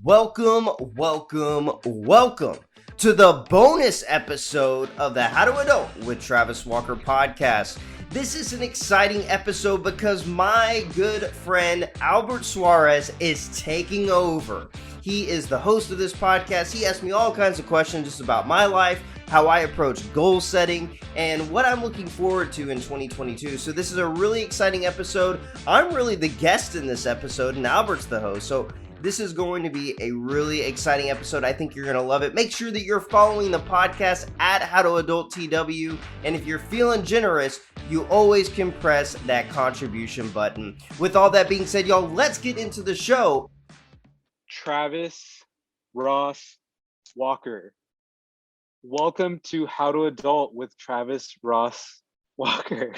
Welcome to the bonus episode of the How to Adult with Travis Walker podcast. This is an exciting episode because my good friend Albert Suarez is taking over. He is the host of this podcast. He asks me all kinds of questions just about my life, how I approach goal setting, and what I'm looking forward to in 2022. So this is a really exciting episode. I'm really the guest in this episode, and Albert's the host. So this is going to be a really exciting episode. I think you're going to love it. Make sure that you're following the podcast at How to Adult TW. And if you're feeling generous, you always can press that contribution button. With all that being said, y'all, let's get into the show. Travis Ross Walker. Welcome to How to Adult with Travis Ross Walker.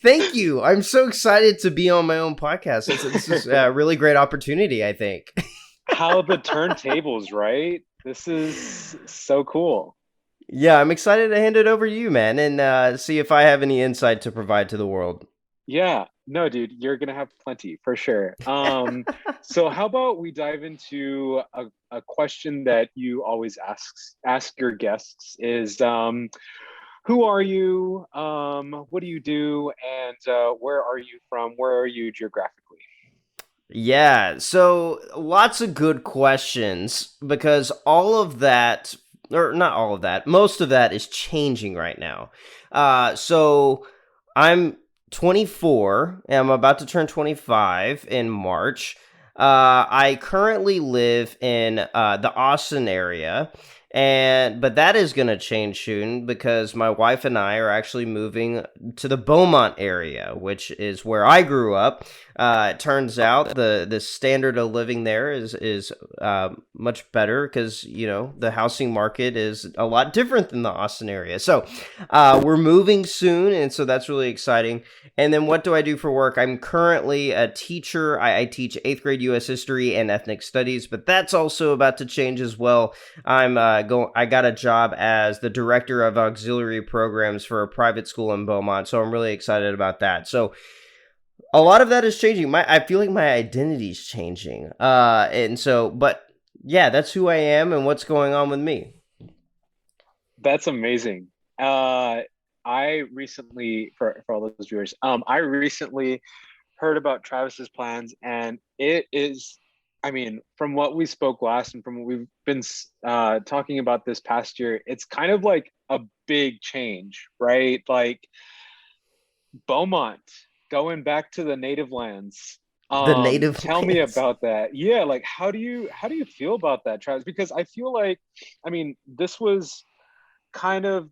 Thank you. I'm so excited to be on my own podcast. This is a really great opportunity, I think. How the turntables, right? This is so cool. Yeah, I'm excited to hand it over to you, man, and see if I have any insight to provide to the world. Yeah. No, dude, you're going to have plenty for sure. So how about we dive into a question that you always ask your guests is, who are you? What do you do? And where are you from? Where are you geographically? Yeah, so lots of good questions because all of that, or not all of that, most of that is changing right now. So I'm 24, and I'm about to turn 25 in March. I currently live in the Austin area. But that is going to change soon because my wife and I are actually moving to the Beaumont area, which is where I grew up. It turns out the standard of living there is much better because, you know, the housing market is a lot different than the Austin area. So we're moving soon, and so that's really exciting. And then what do I do for work? I'm currently a teacher. I teach 8th grade U.S. history and ethnic studies, but that's also about to change as well. I got a job as the director of auxiliary programs for a private school in Beaumont, so I'm really excited about that. So a lot of that is changing. I feel like my identity is changing. But yeah, that's who I am and what's going on with me. That's amazing. I recently, for all those viewers, I recently heard about Travis's plans, and it is, I mean, from what we spoke last and from what we've been talking about this past year, it's kind of like a big change, right? Like Beaumont, going back to the native lands. Tell me about that. Yeah, like how do you feel about that, Travis? Because I feel like, I mean, this was kind of,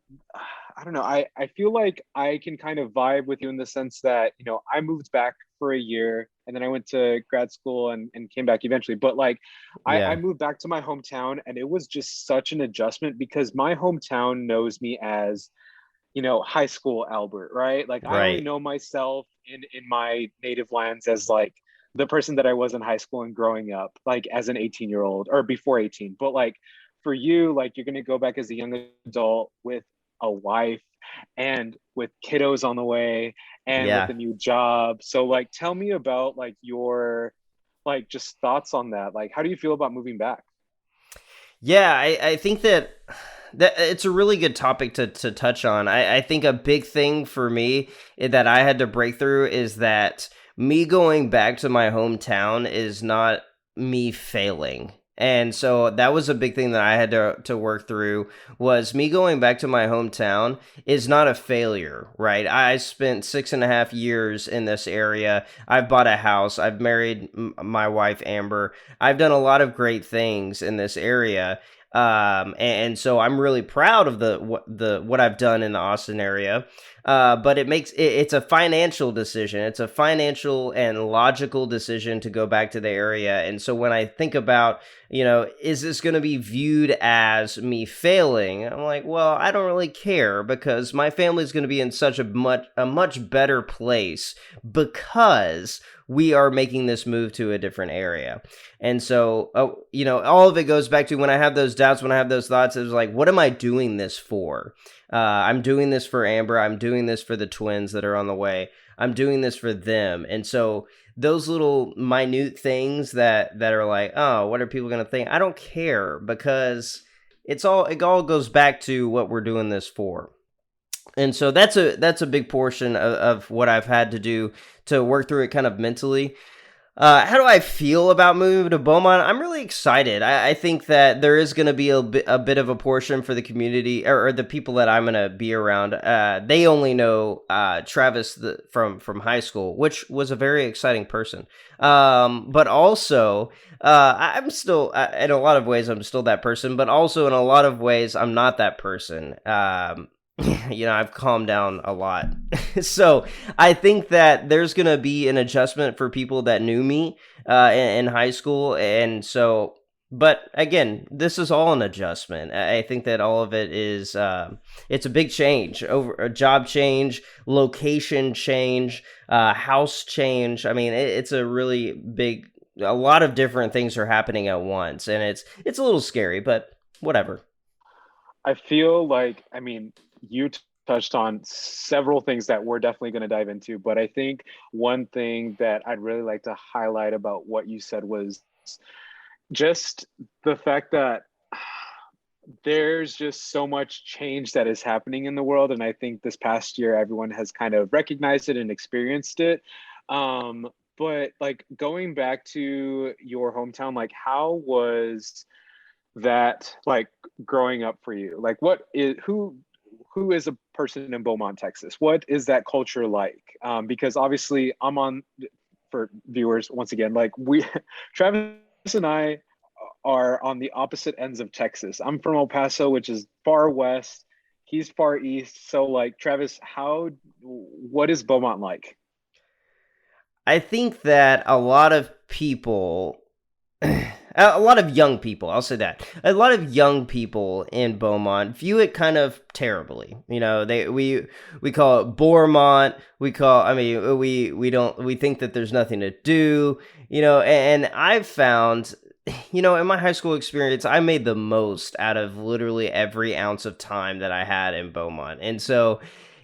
I don't know, I feel like I can kind of vibe with you in the sense that, you know, I moved back for a year and then I went to grad school and came back eventually. But like, I moved back to my hometown, and it was just such an adjustment because my hometown knows me as, you know, high school Albert, right? Like I only know myself in my native lands as like the person that I was in high school and growing up, like as an 18-year-old or before 18. But like for you, like you're going to go back as a young adult with a wife and with kiddos on the way and with a new job. So like, tell me about like your, like just thoughts on that. Like, how do you feel about moving back? Yeah, I think that it's a really good topic to touch on. I think a big thing for me that I had to break through is that me going back to my hometown is not me failing. And so that was a big thing that I had to work through, was me going back to my hometown is not a failure, right? I spent 6.5 years in this area. I've bought a house. I've married my wife, Amber. I've done a lot of great things in this area. And so I'm really proud of what I've done in the Austin area. But it's a financial decision. It's a financial and logical decision to go back to the area. And so when I think about, you know, is this going to be viewed as me failing? I'm like, well, I don't really care because my family is going to be in such a much better place because we are making this move to a different area. And so, you know, all of it goes back to when I have those doubts, when I have those thoughts, it's like, what am I doing this for? I'm doing this for Amber. I'm doing this for the twins that are on the way. I'm doing this for them. And so those little minute things that are like, oh, what are people going to think? I don't care, because it all goes back to what we're doing this for. And so that's a big portion of what I've had to do to work through it kind of mentally. How do I feel about moving to Beaumont? I'm really excited. I think that there is going to be a bit of a portion for the community, or the people that I'm going to be around. They only know Travis from high school, which was a very exciting person. But also, I'm still, in a lot of ways, I'm still that person, but also in a lot of ways, I'm not that person. I've calmed down a lot. So I think that there's going to be an adjustment for people that knew me in high school. And so, but again, this is all an adjustment. I think that all of it is, it's a big change, over a job change, location change, house change. I mean, it's a really big, a lot of different things are happening at once, and it's a little scary, but whatever. I feel like, I mean, you touched on several things that we're definitely going to dive into, but I think one thing that I'd really like to highlight about what you said was just the fact that there's just so much change that is happening in the world. And I think this past year, everyone has kind of recognized it and experienced it. Um, but like going back to your hometown, like how was that like growing up for you? Like who is a person in Beaumont, Texas? What is that culture like? Because obviously I'm on, for viewers once again, like we Travis and I are on the opposite ends of Texas. I'm from El Paso, which is far west. He's far east. So like Travis, what is Beaumont like? I think that a lot of people, a lot of young people, I'll say that, a lot of young people in Beaumont view it kind of terribly. We call it Bourmont. We think that there's nothing to do. And I've found, in my high school experience, I made the most out of literally every ounce of time that I had in Beaumont. And so,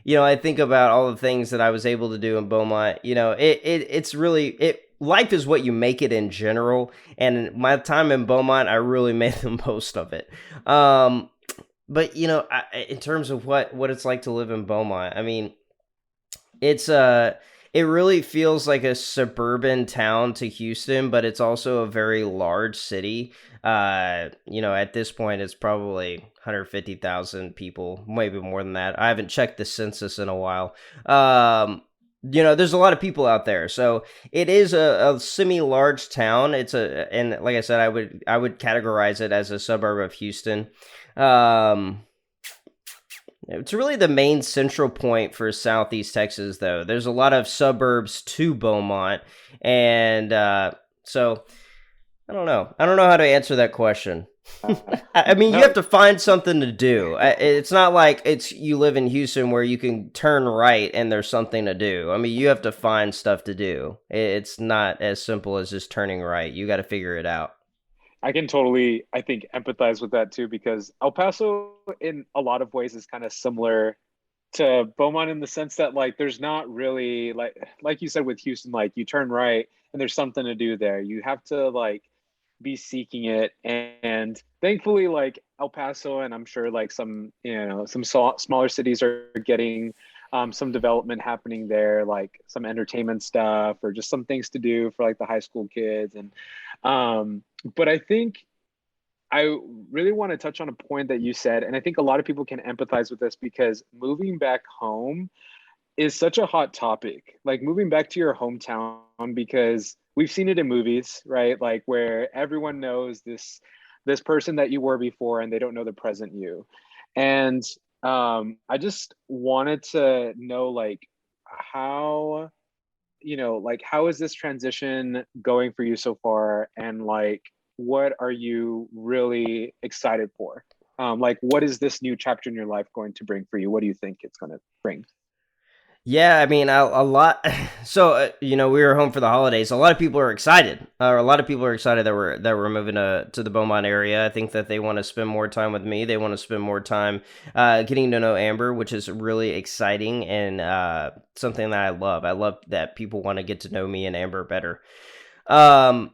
I think about all the things that I was able to do in Beaumont. It's really it. Life is what you make it in general, and my time in Beaumont, I really made the most of it. But in terms of what it's like to live in Beaumont, I mean, it's it really feels like a suburban town to Houston, but it's also a very large city. At this point it's probably 150,000 people, maybe more than that. I haven't checked the census in a while. There's a lot of people out there. So it is a semi-large town. And like I said, I would categorize it as a suburb of Houston. Um it's really the main central point for Southeast Texas, though. There's a lot of suburbs to Beaumont, and so I don't know. I don't know how to answer that question. I mean, you No, have to find something to do. It's not like you live in Houston where you can turn right and there's something to do. I mean, you have to find stuff to do. It's not as simple as just turning right. You got to figure it out. I can totally, I think, empathize with that too, because El Paso, in a lot of ways, is kind of similar to Beaumont in the sense that like there's not really like you said with Houston, like you turn right and there's something to do there. You have to like be seeking it, and thankfully like El Paso, and I'm sure like some some smaller cities are getting some development happening there, like some entertainment stuff or just some things to do for like the high school kids. And but I think I really want to touch on a point that you said, and I think a lot of people can empathize with this because moving back home is such a hot topic. Like moving back to your hometown, because we've seen it in movies, right? Like where everyone knows this person that you were before and they don't know the present you. And I just wanted to know like how like how is this transition going for you so far, and like what are you really excited for? Like what is this new chapter in your life going to bring for you? What do you think it's going to bring? Yeah, I mean, a lot. So, we were home for the holidays. A lot of people are excited. A lot of people are excited that we're moving to the Beaumont area. I think that they want to spend more time with me. They want to spend more time getting to know Amber, which is really exciting and something that I love. I love that people want to get to know me and Amber better. Um,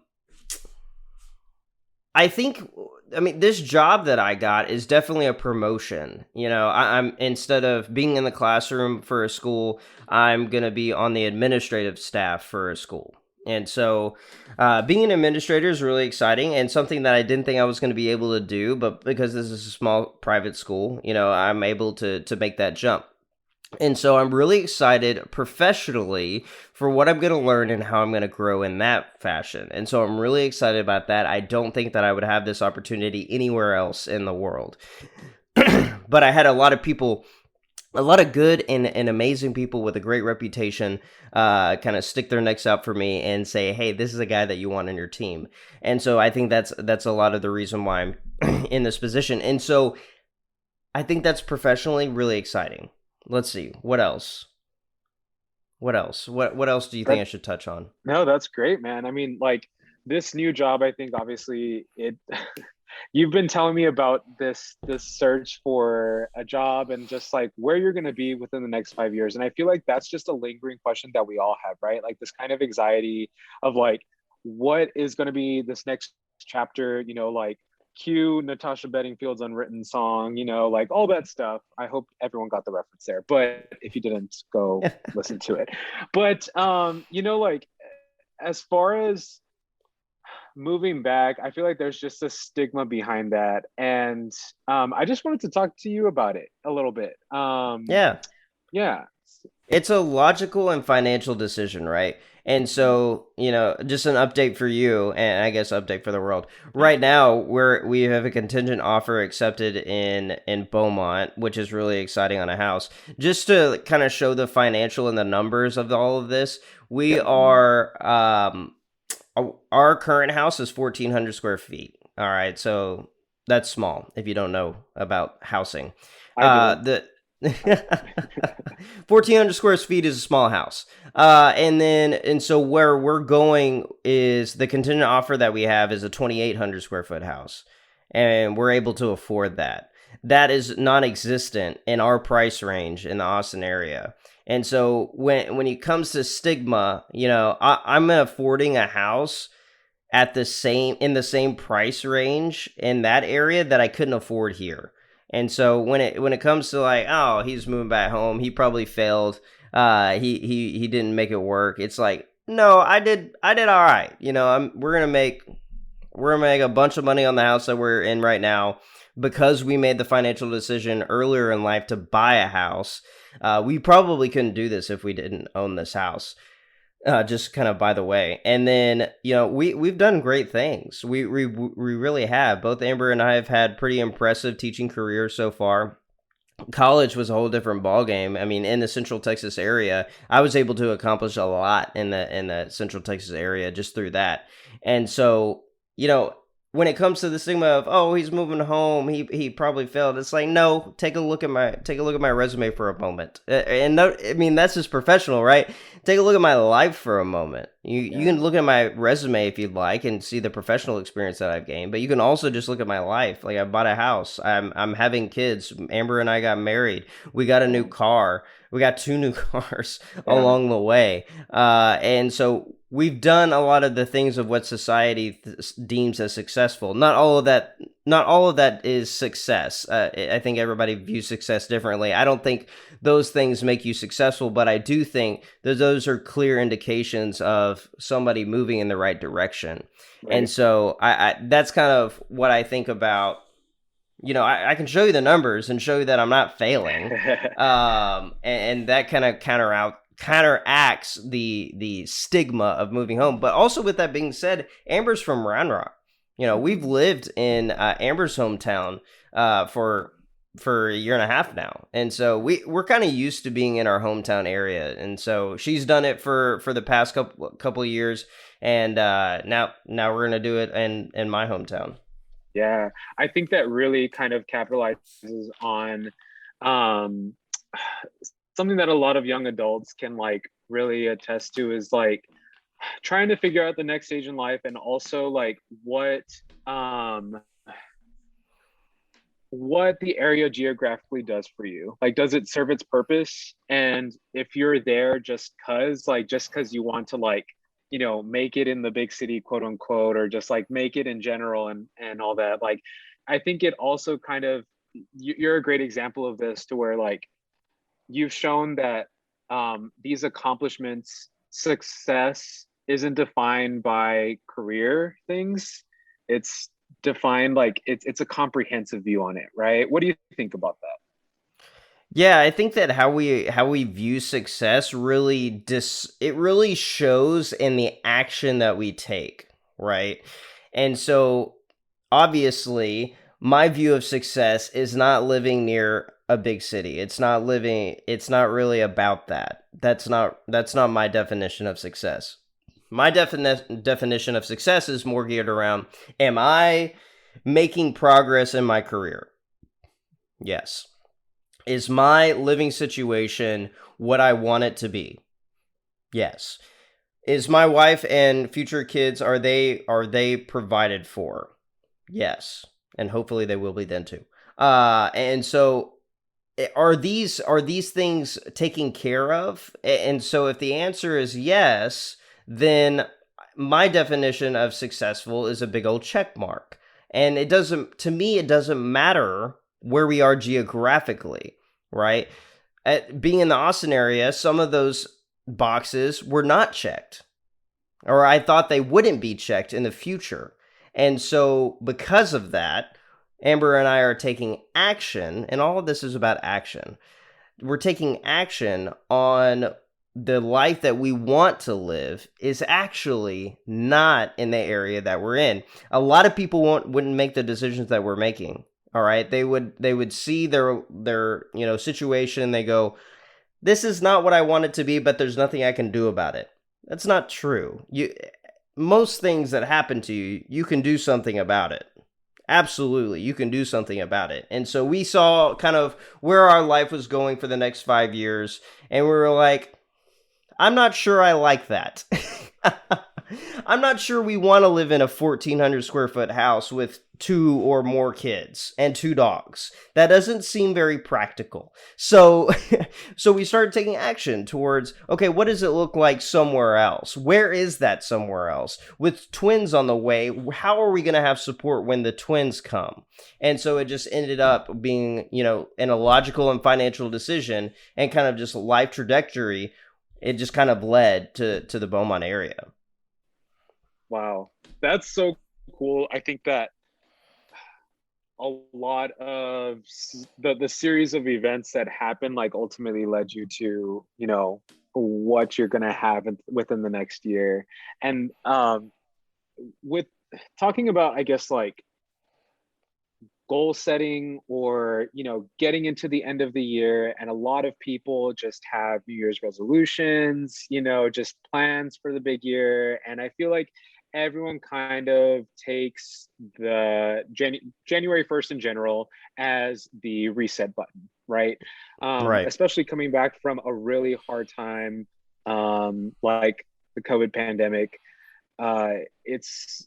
I think, I mean, this job that I got is definitely a promotion. I'm instead of being in the classroom for a school, I'm going to be on the administrative staff for a school. And so, being an administrator is really exciting and something that I didn't think I was going to be able to do. But because this is a small private school, I'm able to make that jump. And so I'm really excited professionally for what I'm going to learn and how I'm going to grow in that fashion. And so I'm really excited about that. I don't think that I would have this opportunity anywhere else in the world. But I had a lot of people, a lot of good and amazing people with a great reputation kind of stick their necks out for me and say, hey, this is a guy that you want on your team. And so I think that's a lot of the reason why I'm in this position. And so I think that's professionally really exciting. Let's see. What else? What else? What else do you think I That should touch on? no, that's great, man. I mean, like this new job, I think obviously it you've been telling me about this search for a job and just like where you're going to be within the next 5 years. And I feel like that's just a lingering question that we all have, right? Like this kind of anxiety of like what is going to be this next chapter, like cue Natasha Bedingfield's Unwritten Song, like all that stuff. I hope everyone got the reference there, but if you didn't, go listen to it. But like as far as moving back, I feel like there's just a stigma behind that. And I just wanted to talk to you about it a little bit. Yeah. Yeah. It's a logical and financial decision, right? And so, just an update for you and I guess update for the world. Right now, we have a contingent offer accepted in Beaumont, which is really exciting on a house. Just to kind of show the financial and the numbers of all of this, we Yep. are our current house is 1,400 square feet. All right, so that's small if you don't know about housing. I do. The 1,400 square feet is a small house. And so where we're going is the contingent offer that we have is a 2,800 square foot house, and we're able to afford that. That is non-existent in our price range in the Austin area. And so when it comes to stigma, I'm affording a house at the same price range in that area that I couldn't afford here. And so when it comes to like, oh, he's moving back home, he probably failed. He didn't make it work. It's like, no, I did all right. We're gonna make a bunch of money on the house that we're in right now because we made the financial decision earlier in life to buy a house. We probably couldn't do this if we didn't own this house. Just kind of by the way, and then we've done great things. We really have. Both Amber and I have had pretty impressive teaching careers so far. College was a whole different ballgame. I mean, in the Central Texas area, I was able to accomplish a lot in the Central Texas area just through that. And so, when it comes to the stigma of, oh, he's moving home, he probably failed. It's like, no, take a look at my resume for a moment. And no, I mean, that's just professional, right? Take a look at my life for a moment. You Yeah. can look at my resume if you'd like and see the professional experience that I've gained, but you can also just look at my life. Like I bought a house, I'm having kids. Amber and I got married. We got a new Yeah. car. We got two new cars Yeah. along the way. And so we've done a lot of the things of what society deems as successful. Not all of that is success. I think everybody views success differently. I don't think those things make you successful, but I do think that those are clear indications of somebody moving in the right direction. And Right. so I that's kind of what I think about. I can show you the numbers and show you that I'm not failing, and that kind of counteracts the stigma of moving home. But also, with that being said, Amber's from Round Rock. We've lived in Amber's hometown for a year and a half now, and so we're kind of used to being in our hometown area. And so she's done it for the past couple of years, and now we're gonna do it in my hometown. Yeah. I think that really kind of capitalizes on um something that a lot of young adults can like really attest to is like trying to figure out the next stage in life, and also like um what the area geographically does for you. Like, does it serve its purpose? And if you're there just cause you want to like, make it in the big city, quote unquote, or just like make it in general and all that. Like, I think it also kind of, you're a great example of this, to where like you've shown that these accomplishments, success isn't defined by career things. It's defined like it's a comprehensive view on it, right? What do you think about that? Yeah, I think that how we view success it really shows in the action that we take, right? And so obviously, my view of success is not living near a big city. It's not really about that. That's not my definition of success. My definition of success is more geared around, am I making progress in my career? Yes. Is my living situation what I want it to be? Yes. Is my wife and future kids, are they provided for? Yes. And hopefully they will be then too. And so are these things taken care of? And so if the answer is yes, then my definition of successful is a big old check mark. And it doesn't matter where we are geographically, right? Being in the Austin area, some of those boxes were not checked, or I thought they wouldn't be checked in the future. And so, because of that, Amber and I are taking action, and all of this is about action. We're taking action on the life that we want to live is actually not in the area that we're in. A lot of people wouldn't make the decisions that we're making. All right, they would see their situation. They go, this is not what I want it to be, but there's nothing I can do about it. That's not true. Most things that happen to you, you can do something about it. Absolutely, you can do something about it. And so we saw kind of where our life was going for the next 5 years, and we were like, I'm not sure I like that. I'm not sure we want to live in a 1,400 square foot house with two or more kids and two dogs. That doesn't seem very practical. So, so we started taking action towards, okay, what does it look like somewhere else? Where is that somewhere else? With twins on the way, how are we going to have support when the twins come? And so it just ended up being, an illogical and financial decision, and kind of just life trajectory. It just kind of led to the Beaumont area. Wow, that's so cool. I think that a lot of the series of events that happened like ultimately led you to what you're going to have within the next year. And with talking about, I guess, like goal setting, or getting into the end of the year, and a lot of people just have New Year's resolutions, just plans for the big year. And I feel like everyone kind of takes the January 1st in general as the reset button, right? Right. Especially coming back from a really hard time, like the COVID pandemic. It's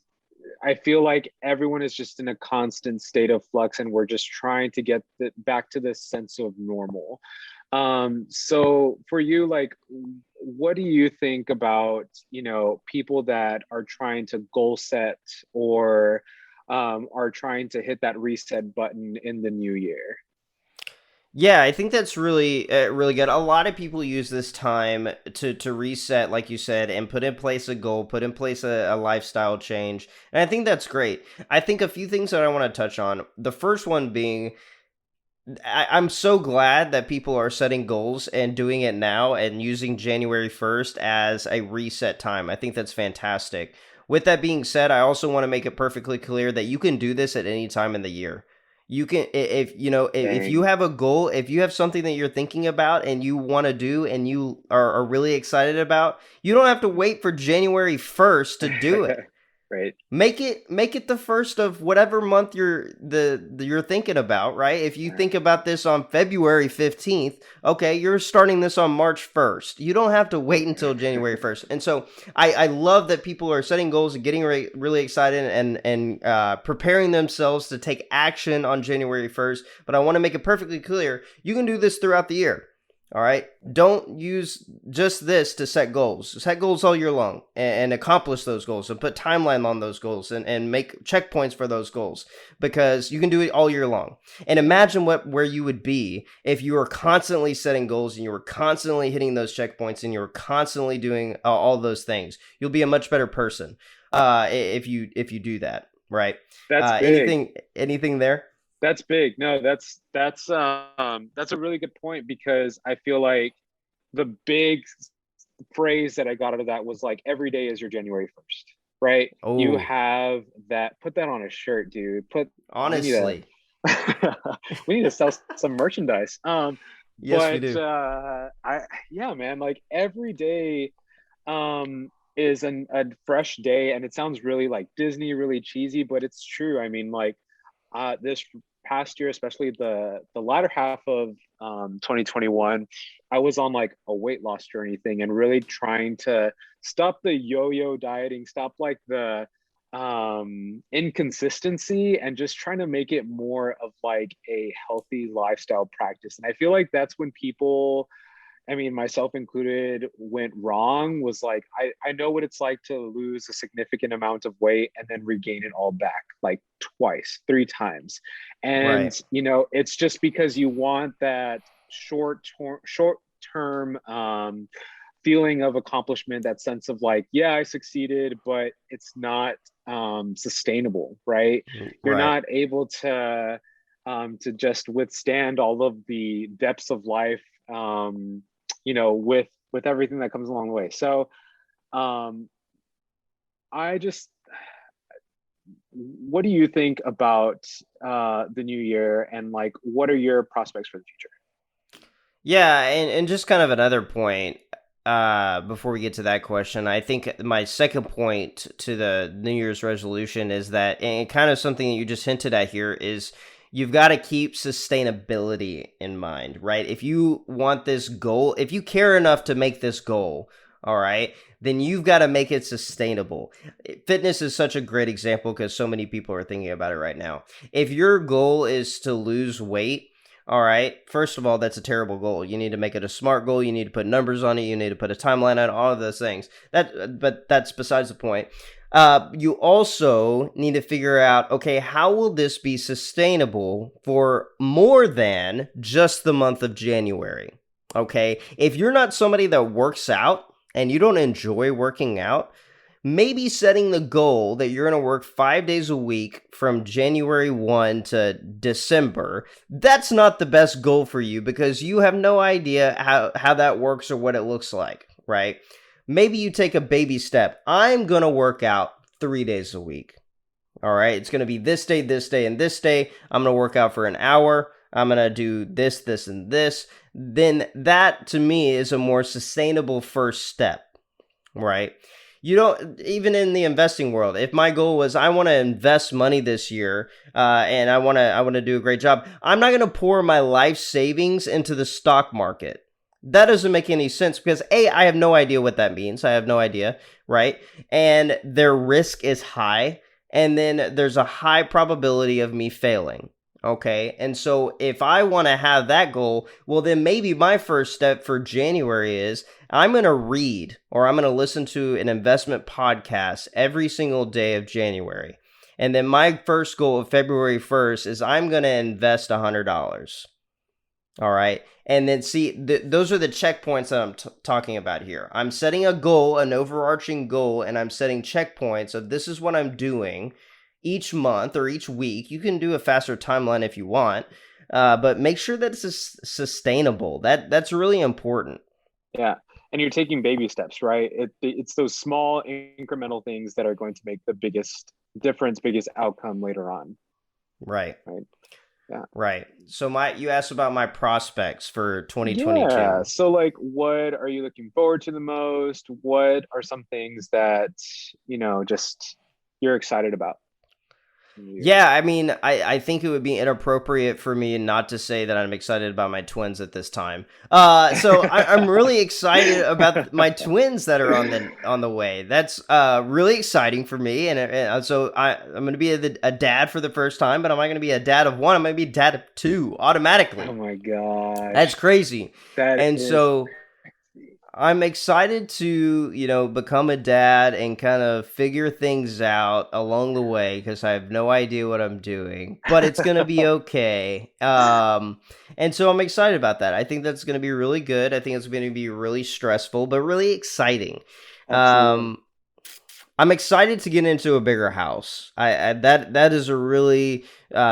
I feel like everyone is just in a constant state of flux, and we're just trying to get back to this sense of normal. So for you, like, what do you think about, people that are trying to goal set, or are trying to hit that reset button in the new year? Yeah, I think that's really good. A lot of people use this time to reset, like you said, and put in place a goal, put in place a lifestyle change, and I think that's great. I think a few things that I want to touch on. The first one being, I'm so glad that people are setting goals and doing it now and using January 1st as a reset time. I think that's fantastic. With that being said, I also want to make it perfectly clear that you can do this at any time in the year. You can, if you Dang. have a goal, if you have something that you're thinking about and you want to do and you are really excited about, you don't have to wait for January 1st to do it. right. Make it the first of whatever month you're thinking about, right? If you think about this on February 15th, okay, you're starting this on March 1st. You don't have to wait until January 1st. And so I love that people are setting goals and getting really excited and preparing themselves to take action on January 1st. But I want to make it perfectly clear, you can do this throughout the year. All right. Don't use just this to set goals. Set goals all year long and accomplish those goals and put timeline on those goals and make checkpoints for those goals because you can do it all year long. And imagine where you would be if you were constantly setting goals and you were constantly hitting those checkpoints and you were constantly doing all those things. You'll be a much better person if you do that. Right. That's big. Anything there? That's big. No, that's a really good point because I feel like the big phrase that I got out of that was like every day is your January 1st, right? You Oh, have that, put that on a shirt, dude. Put we need to honestly. we need to sell some merchandise. Yes, we But do. I yeah, man, like every day is a fresh day, and it sounds really like Disney, really cheesy, but it's true. I mean, like this past year, especially the latter half of 2021, I was on like a weight loss journey thing and really trying to stop the yo-yo dieting, stop like the inconsistency, and just trying to make it more of like a healthy lifestyle practice. And I feel like that's when people, I mean, myself included, went wrong. Was like, I know what it's like to lose a significant amount of weight and then regain it all back like twice, three times. And, Right. it's just because you want that short term feeling of accomplishment, that sense of like, yeah, I succeeded, but it's not sustainable, right? You're Right. not able to just withstand all of the depths of life, with everything that comes along the way. So um, I just, what do you think about the new year, and like, what are your prospects for the future? Yeah, and just kind of another point, before we get to that question, I think my second point to the New Year's resolution is that, and kind of something that you just hinted at here, is you've got to keep sustainability in mind, right? If you want this goal, if you care enough to make this goal, all right, then you've got to make it sustainable. Fitness is such a great example because so many people are thinking about it right now. If your goal is to lose weight, all right. First of all, that's a terrible goal. You need to make it a smart goal. You need to put numbers on it. You need to put a timeline on it, all of those things. But that's besides the point. You also need to figure out, okay, how will this be sustainable for more than just the month of January? Okay. If you're not somebody that works out and you don't enjoy working out, maybe setting the goal that you're going to work 5 days a week from January 1 to December, that's not the best goal for you because you have no idea how that works or what it looks like, right? Maybe you take a baby step. I'm going to work out 3 days a week. All right. It's going to be this day, and this day. I'm going to work out for an hour. I'm going to do this, and this. Then that to me is a more sustainable first step, right? You don't, even in the investing world, if my goal was I want to invest money this year, and I want to do a great job, I'm not going to pour my life savings into the stock market. That doesn't make any sense because I have no idea what that means. I have no idea, right? And their risk is high, and then there's a high probability of me failing. Okay. And so if I want to have that goal, well, then maybe my first step for January is I'm going to read or I'm going to listen to an investment podcast every single day of January. And then my first goal of February 1st is I'm going to invest $100. All right. And then see, those are the checkpoints that I'm talking about here. I'm setting a goal, an overarching goal, and I'm setting checkpoints of this is what I'm doing each month or each week. You can do a faster timeline if you want, but make sure that it's sustainable. That's really important. Yeah. And you're taking baby steps, right? It's those small incremental things that are going to make the biggest difference, biggest outcome later on, Right. right? Yeah. Right. So you asked about my prospects for Yeah. 2022. So, like, what are you looking forward to the most? What are some things that, just you're excited about in the year? Yeah, I mean, I think it would be inappropriate for me not to say that I'm excited about my twins at this time. I'm really excited about my twins that are on the way. That's really exciting for me, I'm going to be a dad for the first time, but I'm not going to be a dad of one. I'm going to be a dad of two Oh automatically. my That's gosh, crazy, that and is so crazy. I'm excited to, become a dad and kind of figure things out along the way because I have no idea what I'm doing, but it's going to be okay. And so I'm excited about that. I think that's going to be really good. I think it's going to be really stressful, but really exciting. Absolutely. Um, I'm excited to get into a bigger house. That is a really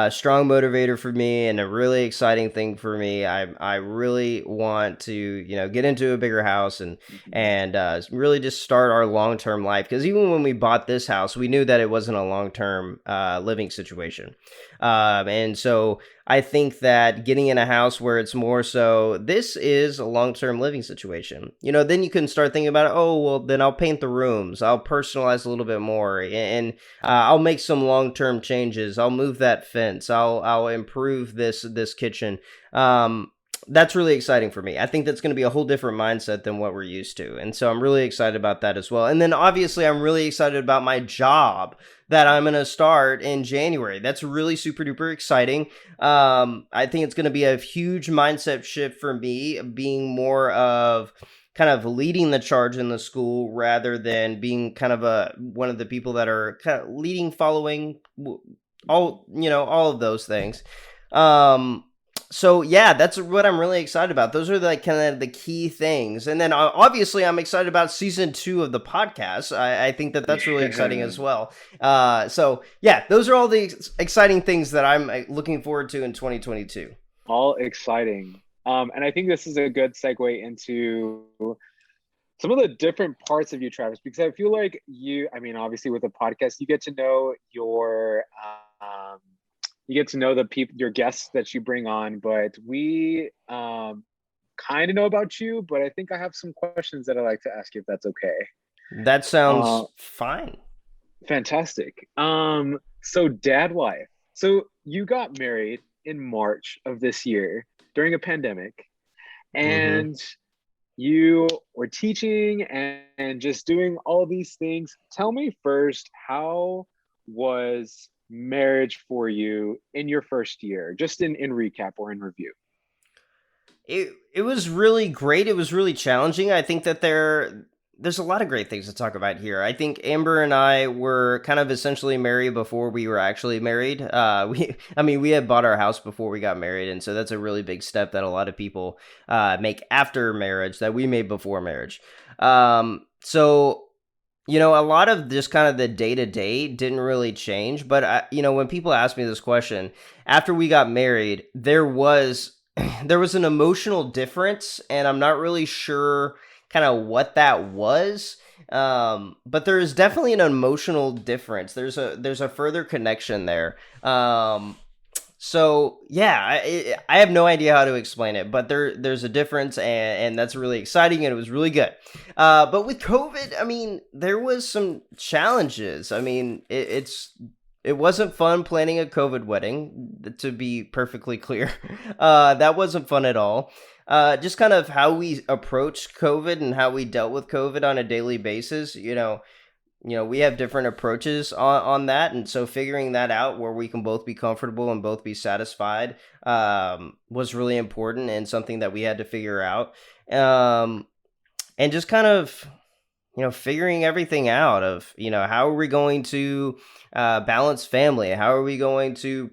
strong motivator for me and a really exciting thing for me. I really want to get into a bigger house Mhm. and really just start our long term life. Because even when we bought this house, we knew that it wasn't a long term living situation, and so I think that getting in a house where it's more so this is a long term living situation, then you can start thinking about, oh, well, then I'll paint the rooms, I'll personalize a little bit more, and I'll make some long term changes. I'll move that fence. I'll improve this kitchen. That's really exciting for me. I think that's going to be a whole different mindset than what we're used to. And so I'm really excited about that as well. And then obviously, I'm really excited about my job that I'm going to start in January. That's really super duper exciting. I think it's going to be a huge mindset shift for me, being more of kind of leading the charge in the school rather than being kind of a one of the people that are kind of leading, following, all of those things. Um, so yeah, that's what I'm really excited about. Those are like kind of the key things, and then obviously I'm excited about season 2 of the podcast. I think that that's really exciting Yeah. as well. So yeah, those are all the exciting things that I'm looking forward to in 2022. All exciting. And I think this is a good segue into some of the different parts of you, Travis, because I feel like I mean, obviously with a podcast, you get to know um, you get to know the people, your guests that you bring on, but we kind of know about you, but I think I have some questions that I'd like to ask you if that's okay. That Uh, sounds fine. Fantastic. So dad life. So you got married in March of this year during a pandemic, Mm-hmm. and you were teaching and just doing all these things. Tell me first, how was marriage for you in your first year, just in recap or in review? It was really great. It was really challenging. I think that there's a lot of great things to talk about here. I think Amber and I were kind of essentially married before we were actually married. I mean, we had bought our house before we got married, and so that's a really big step that a lot of people make after marriage that we made before marriage. So a lot of just kind of the day to day didn't really change. But when people ask me this question after we got married, there was there was an emotional difference, and I'm not really sure kind of what that was. But there is definitely an emotional difference. There's a further connection there. So yeah, I have no idea how to explain it, but there's a difference, and that's really exciting, and it was really good. But with COVID, I mean, there was some challenges. I mean, it wasn't fun planning a COVID wedding, to be perfectly clear. That wasn't fun at all. Just kind of how we approached COVID and how we dealt with COVID on a daily basis. We have different approaches on that, and so figuring that out where we can both be comfortable and both be satisfied was really important and something that we had to figure out. um, and just kind of figuring everything out of, how are we going to balance family? How are we going to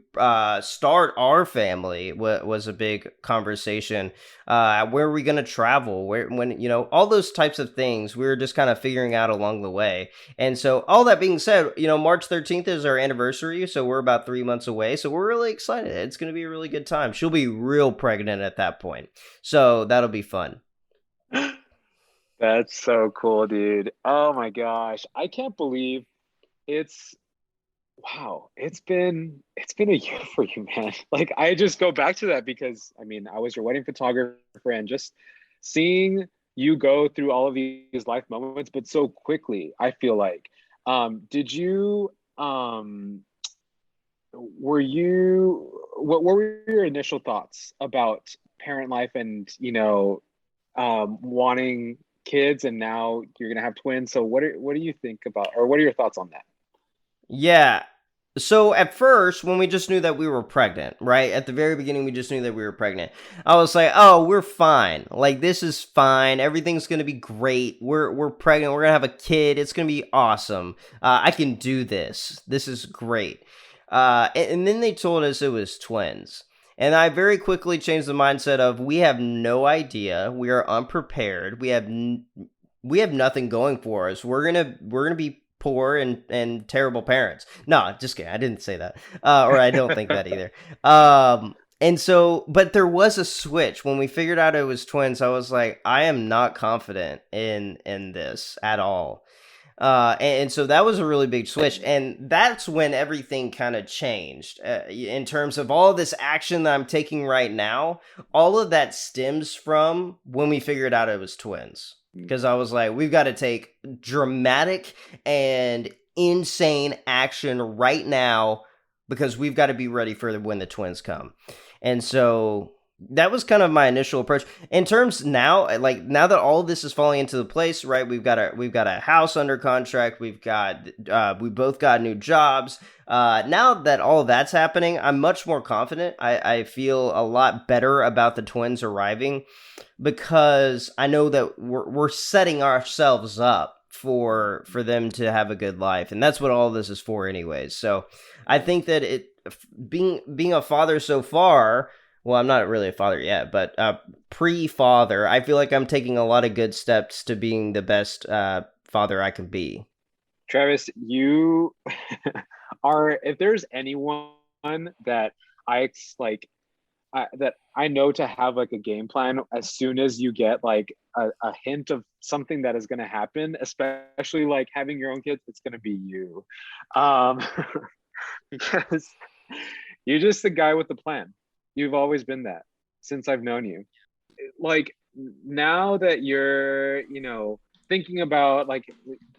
start our family? Was a big conversation. Where are we going to travel? All those types of things we were just kind of figuring out along the way. And so, all that being said, March 13th is our anniversary. So, we're about 3 months away. So, we're really excited. It's going to be a really good time. She'll be real pregnant at that point. So, that'll be fun. That's so cool, dude. Oh my gosh. I can't believe it's wow, it's been a year for you, man. Like I just go back to that because I mean, I was your wedding photographer and just seeing you go through all of these life moments, but so quickly, I feel like. Did you um, were you what were your initial thoughts about parent life and wanting kids, and now you're gonna have twins? So what do you think about, or what are your thoughts on that? Yeah. So at first, when we just knew that we were pregnant, right? At the very beginning, we just knew that we were pregnant. I was like, "Oh, we're fine. Like this is fine. Everything's gonna be great. We're pregnant. We're gonna have a kid. It's gonna be awesome. I can do this. This is great." And then they told us it was twins. And I very quickly changed the mindset of we have no idea. We are unprepared. We have nothing going for us. We're gonna be poor and terrible parents. No, just kidding. I didn't say that, or I don't think that either. And so, but there was a switch when we figured out it was twins. I was like, I am not confident in this at all. And so that was a really big switch, and that's when everything kind of changed in terms of all this action that I'm taking right now. All of that stems from when we figured out it was twins, because I was like, we've got to take dramatic and insane action right now because we've got to be ready for when the twins come. And so that was kind of my initial approach. In terms now, like now that all of this is falling into the place, right? We've got a house under contract. We both got new jobs. Now that all of that's happening, I'm much more confident. I feel a lot better about the twins arriving because I know that we're setting ourselves up for them to have a good life, and that's what all this is for, anyways. So I think that it being a father so far. Well, I'm not really a father yet, but pre-father, I feel like I'm taking a lot of good steps to being the best father I can be. Travis, you are, if there's anyone that I like that I know to have like a game plan as soon as you get like a hint of something that is going to happen, especially like having your own kids, it's going to be you. Um, because you're just the guy with the plan. You've always been that since I've known you. Like now that you're, thinking about like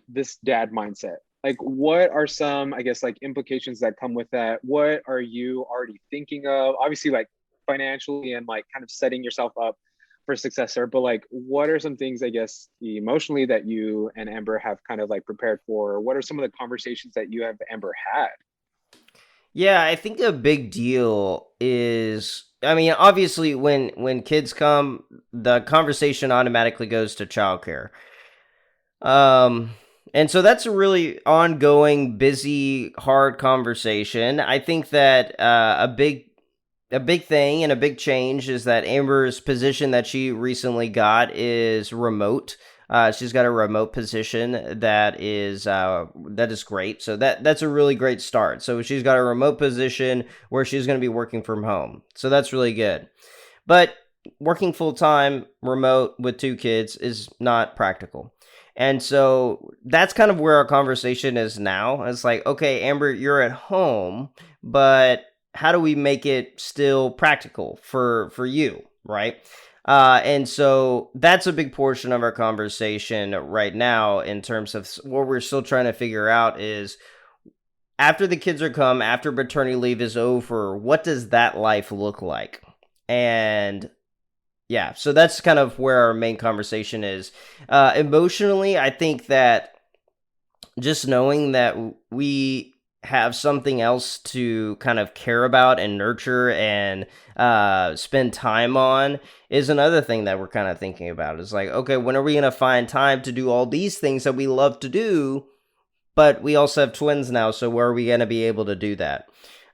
this dad mindset, like what are some, I guess, like implications that come with that? What are you already thinking of? Obviously, like financially and like kind of setting yourself up for successor, but like what are some things, I guess, emotionally that you and Amber have kind of like prepared for? What are some of the conversations that you have Amber had? Yeah, I think a big deal is, I mean, obviously when kids come, the conversation automatically goes to childcare. Um and so that's a really ongoing, busy, hard conversation. I think that a big thing and a big change is that Amber's position that she recently got is remote. She's got a remote position that is great. So that's a really great start. So she's got a remote position where she's going to be working from home. So that's really good. But working full time remote with two kids is not practical. And so that's kind of where our conversation is now. It's like, okay, Amber, you're at home, but how do we make it still practical for you, right? And so that's a big portion of our conversation right now in terms of what we're still trying to figure out is after the kids are come, after paternity leave is over, what does that life look like? And yeah, so that's kind of where our main conversation is. Emotionally, I think that just knowing that we have something else to kind of care about and nurture and spend time on is another thing that we're kind of thinking about. It's like, okay, when are we going to find time to do all these things that we love to do? But we also have twins now, so where are we going to be able to do that?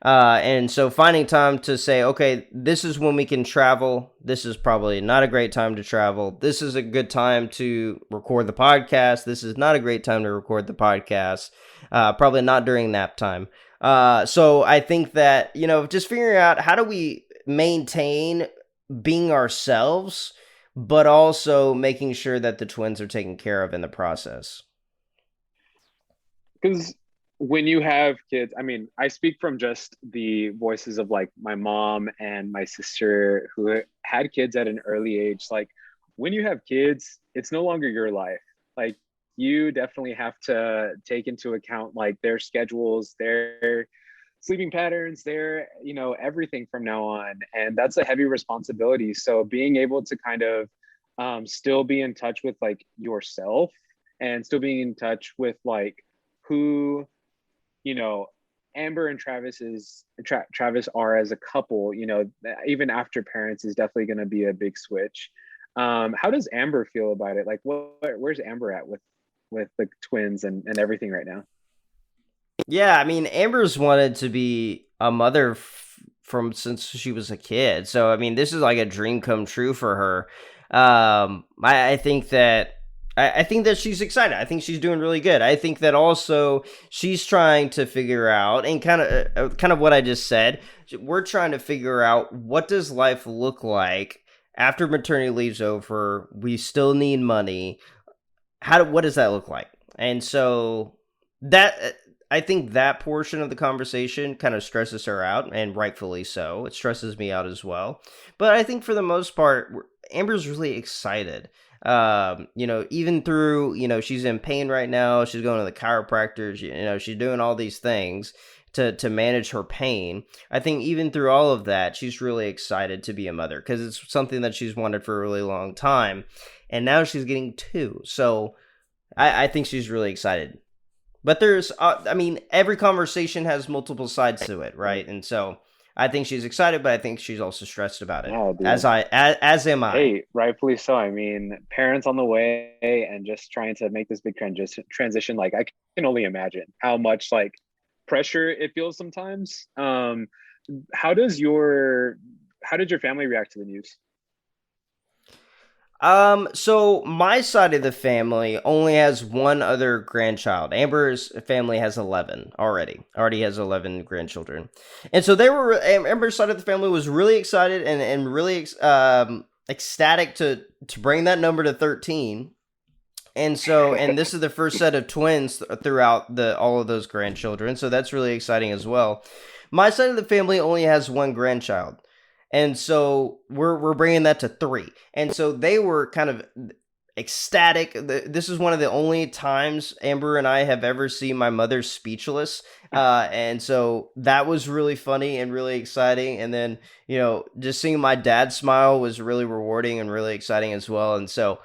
And so finding time to say, okay, this is when we can travel. This is probably not a great time to travel. This is a good time to record the podcast. This is not a great time to record the podcast. Probably not during nap time. So I think that, just figuring out how do we maintain being ourselves, but also making sure that the twins are taken care of in the process. Because when you have kids, I mean, I speak from just the voices of like my mom and my sister who had kids at an early age. Like when you have kids, it's no longer your life. Like you definitely have to take into account like their schedules, their sleeping patterns, their, everything from now on. And that's a heavy responsibility. So being able to kind of still be in touch with like yourself and still being in touch with like who, you know, Amber and Travis are as a couple, even after parents is definitely going to be a big switch. How does Amber feel about it? Like, where's Amber at with the twins and everything right now? Yeah, I mean, Amber's wanted to be a mother from since she was a kid. So, I mean, this is like a dream come true for her. I think that I think that she's excited. I think she's doing really good. I think that also she's trying to figure out, and kind of what I just said. We're trying to figure out, what does life look like after maternity leave's over. We still need money. What does that look like? And so that, I think that portion of the conversation kind of stresses her out, and rightfully so. It stresses me out as well. But I think for the most part, Amber's really excited. Even through, she's in pain right now. She's going to the chiropractors. She's doing all these things to manage her pain. I think even through all of that, she's really excited to be a mother, because it's something that she's wanted for a really long time, and now she's getting two. So I think she's really excited. But there's, I mean, every conversation has multiple sides to it, right? And so I think she's excited, but I think she's also stressed about it, Yeah, dude. as am I. Hey, rightfully so. I mean, parents on the way and just trying to make this big transition. Like, I can only imagine how much like pressure it feels sometimes. How does your how did your family react to the news? So my side of the family only has one other grandchild. Amber's family has 11 already. Already has 11 grandchildren. And so Amber's side of the family was really excited and really ecstatic to bring that number to 13. And this is the first set of twins throughout all of those grandchildren. So that's really exciting as well. My side of the family only has one grandchild. And so we're bringing that to three. And so they were kind of ecstatic. This is one of the only times Amber and I have ever seen my mother speechless. And so that was really funny and really exciting. And then, just seeing my dad smile was really rewarding and really exciting as well. And so,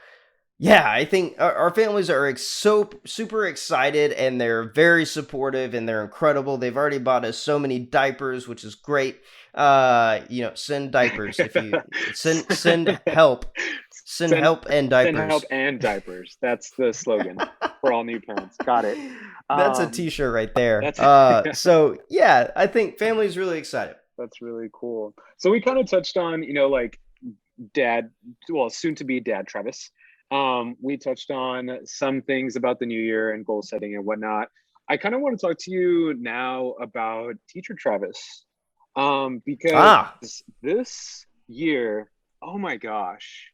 yeah, I think our families are so super excited, and they're very supportive, and they're incredible. They've already bought us so many diapers, which is great. Send diapers if you send help, send Send help and send help diapers. and diapers. That's the slogan for all new parents. Got it. That's a Um, t-shirt right there. that's So yeah, I think family's really excited. that's really cool. So we kind of touched on, like dad, well, soon to be dad Travis. We touched on some things about the new year and goal setting and whatnot. I kind of want to talk to you now about teacher Travis. Because Ah, this year, oh my gosh.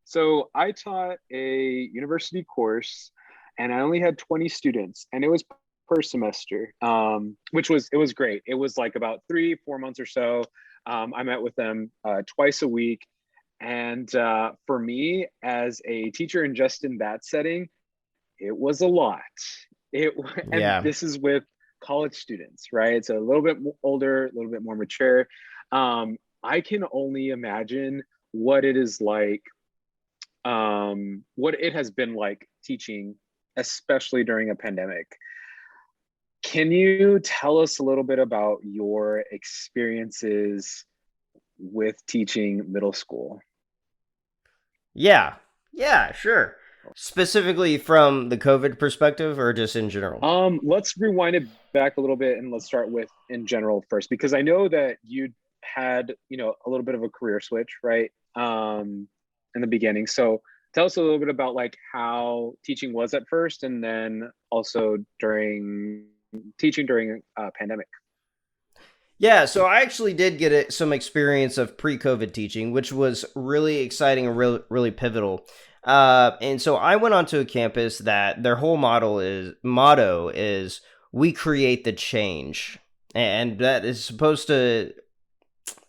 So I taught a university course and I only had 20 students, and it was per semester, which was, it was great. It was like about 3, 4 months or so. I met with them twice a week. And for me as a teacher and just in that setting, it was a lot. And yeah. this is with college students, right? It's a little bit older, a little bit more mature. I can only imagine what it is like, what it has been like teaching, especially during a pandemic. Can you tell us a little bit about your experiences with teaching middle school? Yeah. Yeah, sure. Specifically from the COVID perspective, or just in general? Let's rewind it back a little bit and let's start with in general first, because I know that you had, a little bit of a career switch, right? In the beginning. So tell us a little bit about like how teaching was at first, and then also during teaching during pandemic. Yeah, so I actually did get some experience of pre-COVID teaching, which was really exciting and really pivotal. And so I went onto a campus that their whole motto is "We create the change," and that is supposed to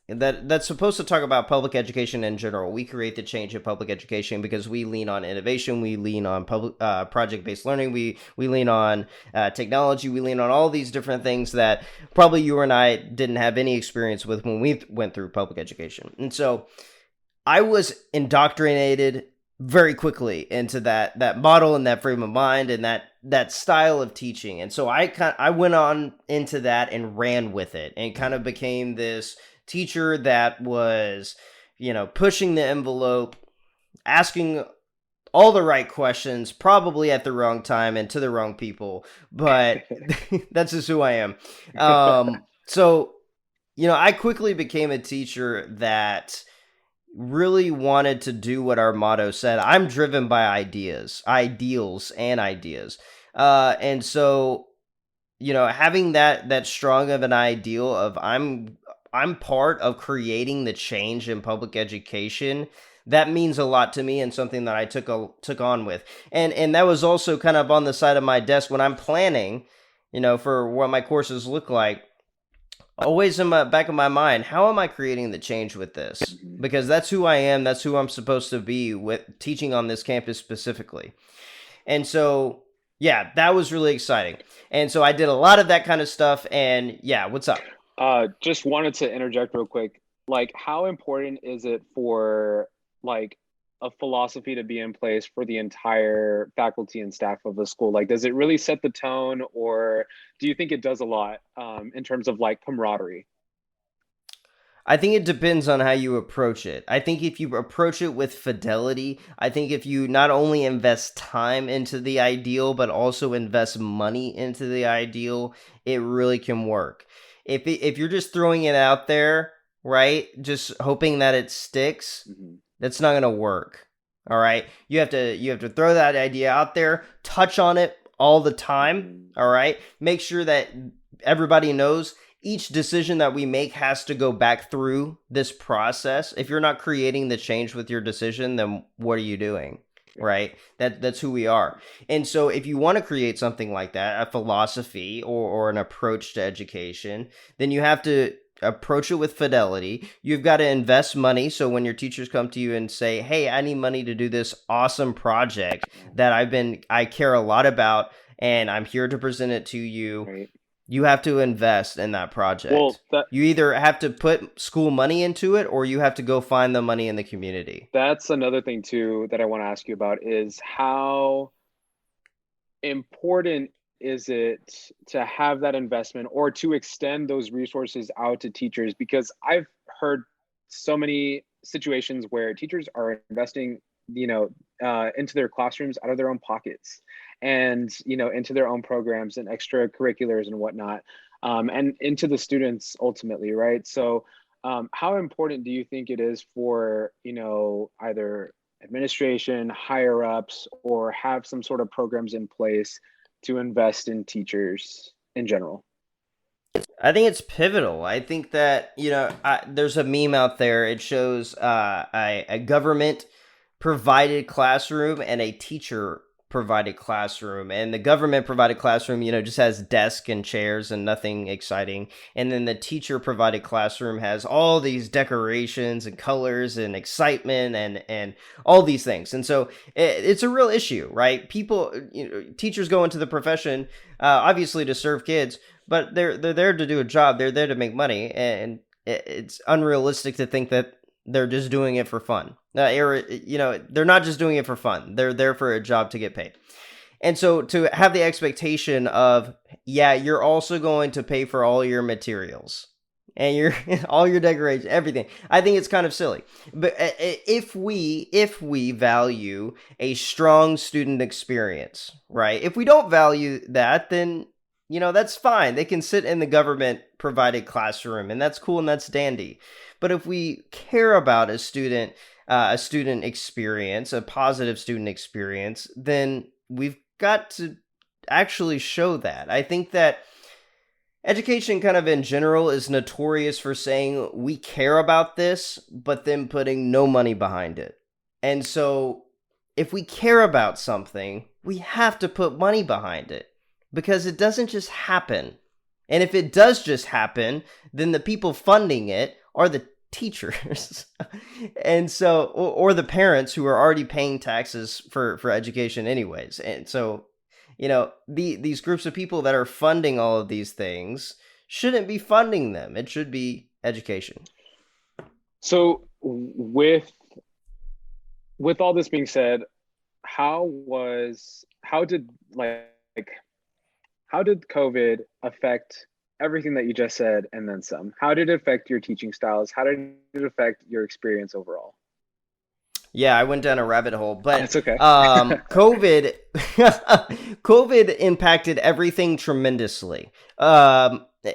that's supposed to talk about public education in general. We create the change in public education because we lean on innovation, we lean on public project-based learning, we lean on technology, we lean on all these different things that probably you and I didn't have any experience with when we went through public education. And so I was indoctrinated very quickly into that model and that frame of mind and that style of teaching. And so I went on into that and ran with it and kind of became this teacher that was, pushing the envelope, asking all the right questions, probably at the wrong time and to the wrong people, but that's just who I am. So, I quickly became a teacher that really wanted to do what our motto said. I'm driven by ideals and ideas. And so, having that strong of an ideal of I'm part of creating the change in public education, that means a lot to me and something that I took on with. And that was also kind of on the side of my desk when I'm planning, for what my courses look like. Always in my back of my mind, how am I creating the change with this? Because that's who I am. That's who I'm supposed to be with teaching on this campus specifically. And so, yeah, that was really exciting. And so I did a lot of that kind of stuff. And yeah, what's up? Just wanted to interject real quick. Like, how important is it for like a philosophy to be in place for the entire faculty and staff of the school? Like, does it really set the tone, or do you think it does a lot in terms of like camaraderie? I think it depends on how you approach it. I think if you approach it with fidelity, I think if you not only invest time into the ideal, but also invest money into the ideal, it really can work. If you're just throwing it out there, right, just hoping that it sticks, that's not going to work. All right? You have to throw that idea out there, touch on it all the time, all right? Make sure that everybody knows each decision that we make has to go back through this process. If you're not creating the change with your decision, then what are you doing? Right? That's who we are. And so if you want to create something like that, a philosophy or an approach to education, then you have to approach it with fidelity. You've got to invest money. So when your teachers come to you and say, hey, I need money to do this awesome project that I care a lot about, and I'm here to present it to you. Right. You have to invest in that project. Well, you either have to put school money into it or you have to go find the money in the community. That's another thing too that I want to ask you about is how important is it to have that investment or to extend those resources out to teachers? Because I've heard so many situations where teachers are investing, into their classrooms out of their own pockets and, into their own programs and extracurriculars and whatnot, and into the students ultimately, right? So how important do you think it is for, either administration, higher ups, or have some sort of programs in place to invest in teachers in general? I think it's pivotal. I think that, there's a meme out there. It shows a government provided classroom and a teacher provided classroom, and the government provided classroom just has desk and chairs and nothing exciting, and then the teacher provided classroom has all these decorations and colors and excitement and all these things. And so it's a real issue, right? People, teachers go into the profession obviously to serve kids, but they're there to do a job. They're there to make money, and it's unrealistic to think that they're just doing it for fun. They're not just doing it for fun. They're there for a job to get paid. And so to have the expectation of, you're also going to pay for all your materials and your all your decorations, everything. I think it's kind of silly. But if we value a strong student experience, right? If we don't value that, then that's fine. They can sit in the government provided classroom, and that's cool and that's dandy. But if we care about a student experience, a positive student experience, then we've got to actually show that. I think that education kind of in general is notorious for saying we care about this, but then putting no money behind it. And so if we care about something, we have to put money behind it because it doesn't just happen. And if it does just happen, then the people funding it are the teachers. And so, or the parents who are already paying taxes for education anyways. And so, these groups of people that are funding all of these things shouldn't be funding them. It should be education. So with all this being said, how did how did COVID affect everything that you just said and then some? How did it affect your teaching styles? How did it affect your experience overall? Yeah, I went down a rabbit hole, but That's okay. COVID, COVID impacted everything tremendously,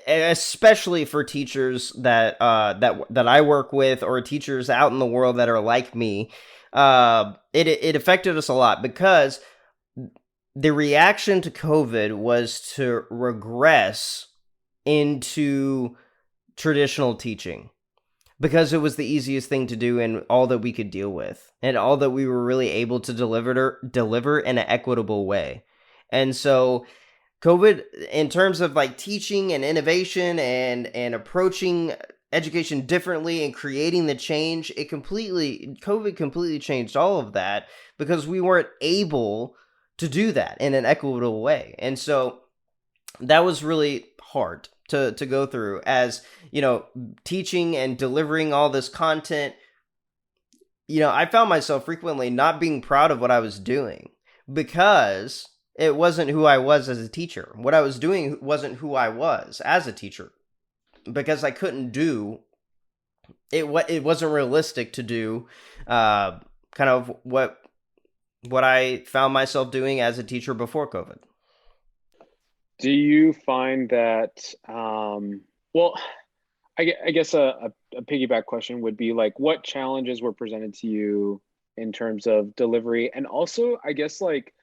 especially for teachers that I work with, or teachers out in the world that are like me. It affected us a lot because the reaction to COVID was to regress into traditional teaching, because it was the easiest thing to do and all that we could deal with and all that we were really able to deliver in an equitable way. And so COVID, in terms of like teaching and innovation and approaching education differently and creating the change, COVID completely changed all of that because we weren't able to do that in an equitable way. And so that was really hard to go through, as teaching and delivering all this content. I found myself frequently not being proud of what I was doing because it wasn't who I was as a teacher. What I was doing wasn't who I was as a teacher, because I couldn't do it. What it wasn't realistic to do, kind of what I found myself doing as a teacher before COVID. Do you find that, well, I guess a piggyback question would be like, what challenges were presented to you in terms of delivery, and also, I guess, like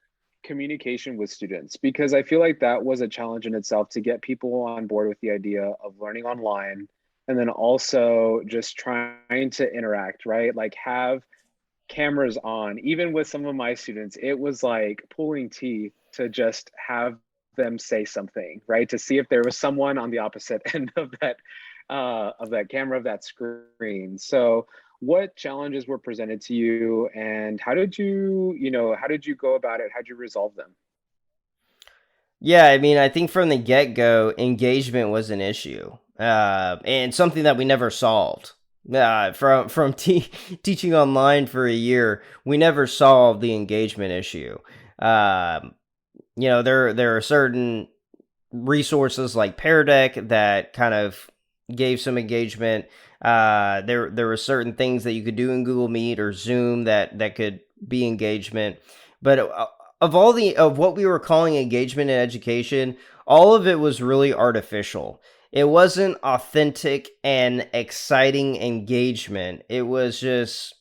communication with students? Because I feel like that was a challenge in itself to get people on board with the idea of learning online, and then also just trying to interact, right? Like have cameras on. Even with some of my students, it was like pulling teeth to just have them say something, right? To see if there was someone on the opposite end of that camera, of that screen. So what challenges were presented to you, and how did you go about it? How did you resolve them? Yeah, I mean, I think from the get go, engagement was an issue, and something that we never solved. From teaching online for a year, we never solved the engagement issue. Um, there are certain resources like Pear Deck that kind of gave some engagement. There were certain things that you could do in Google Meet or Zoom that could be engagement, but of what we were calling engagement in education, all of it was really artificial. It wasn't authentic and exciting engagement. It was just,